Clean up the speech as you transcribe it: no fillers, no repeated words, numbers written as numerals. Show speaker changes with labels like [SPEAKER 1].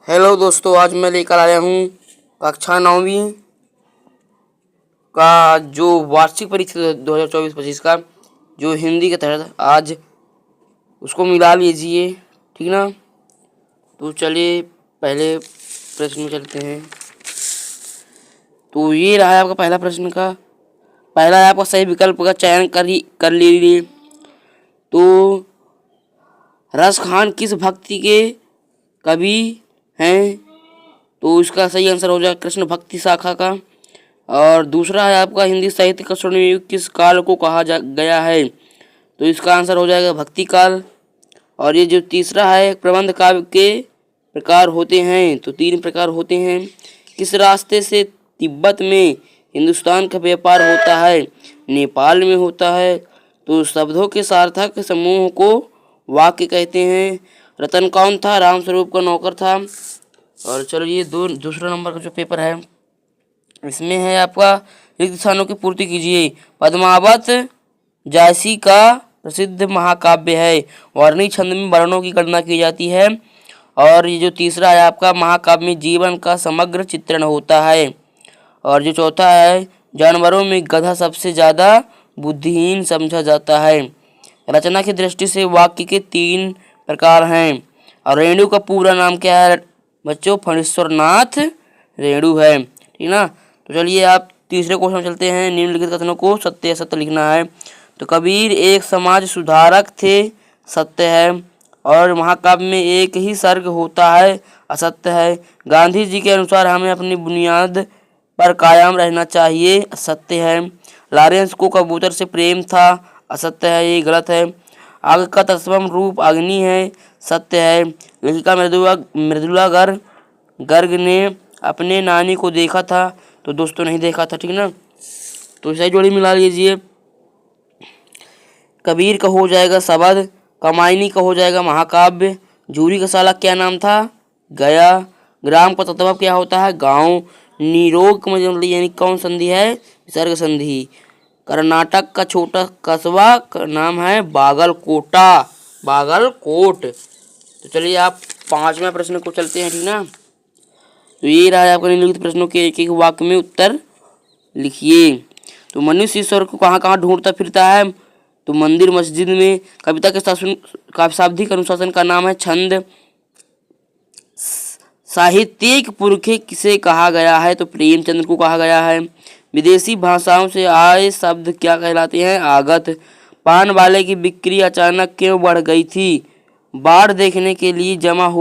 [SPEAKER 1] Hello दोस्तों, आज मैं लेकर आया हूँ कक्षा 9वीं का जो वार्षिक परीक्षा 2024-25 का जो हिंदी के तहत आज उसको मिला लीजिए, ठीक ना। तो चलिए पहले प्रश्न में चलते हैं। तो ये रहा है आपका पहला प्रश्न का। पहला है आपका सही विकल्प का चयन कर लीजिए। तो रस खान किस भक्ति के कवि हैं? तो इसका सही आंसर हो जाएगा कृष्ण भक्ति शाखा का। और दूसरा है आपका हिंदी साहित्य का स्वर्णिम युग किस काल को कहा गया है? तो इसका आंसर हो जाएगा भक्ति काल। और ये जो तीसरा है प्रबंध काव्य के प्रकार होते हैं, तो 3 प्रकार होते हैं। किस रास्ते से तिब्बत में हिंदुस्तान का व्यापार होता है? नेपाल में होता है। तो शब्दों के सार्थक समूह को वाक्य कहते हैं। रतन कौन था? रामस्वरूप का नौकर था। और चलो ये दूसरा नंबर का जो पेपर है इसमें है आपका रिक्त स्थानों की पूर्ति कीजिए। पद्मावत जायसी का प्रसिद्ध महाकाव्य है। वर्णी छंद में वर्णों की गणना की जाती है। और ये जो तीसरा है आपका महाकाव्य में जीवन का समग्र चित्रण होता है। और जो चौथा है जानवरों में गधा सबसे ज़्यादा बुद्धिहीन समझा जाता है। रचना की दृष्टि से वाक्य के 3 प्रकार हैं। और रेणु का पूरा नाम क्या है बच्चों? फणीश्वर नाथ रेणु है, ठीक ना। तो चलिए आप तीसरे क्वेश्चन में चलते हैं। निम्नलिखित कथनों को सत्य असत्य लिखना है। तो कबीर एक समाज सुधारक थे, सत्य है। और महाकाव्य में एक ही सर्ग होता है, असत्य है। गांधी जी के अनुसार हमें अपनी बुनियाद पर कायम रहना चाहिए, सत्य है। लॉरेंस को कबूतर से प्रेम था, असत्य है, ये गलत है। आग का तत्सम रूप अग्नि है, सत्य है। लेखिका मृदुला गर्ग ने अपने नानी को देखा था, तो दोस्तों नहीं देखा था, ठीक ना। तो सही जोड़ी मिला लीजिए। कबीर का हो जाएगा शबद, कमायनी का हो जाएगा महाकाव्य। जूरी का साला क्या नाम था? गया। ग्राम का तत्व क्या होता है? गांव। निरोग मतलब यानी कौन संधि है? विसर्ग संधि। कर्नाटक का छोटा कस्बा का नाम है बागलकोटा, बागलकोट। तो चलिए आप 5वें प्रश्न को चलते हैं, ठीक ना। तो ये रहा है आपका निम्नलिखित प्रश्नों के एक एक वाक्य में उत्तर लिखिए। तो मनुष्य ईश्वर को कहाँ कहाँ ढूंढता फिरता है? तो मंदिर मस्जिद में। कविता के शाब्दिक अनुशासन का नाम है छंद। साहित्यिक पुरखे किसे कहा गया है? तो प्रेमचंद्र को कहा गया है। विदेशी भाषाओं से आए शब्द क्या कहलाते हैं? आगत। पान वाले की बिक्री अचानक क्यों बढ़ गई थी? बाढ़ देखने के लिए जमा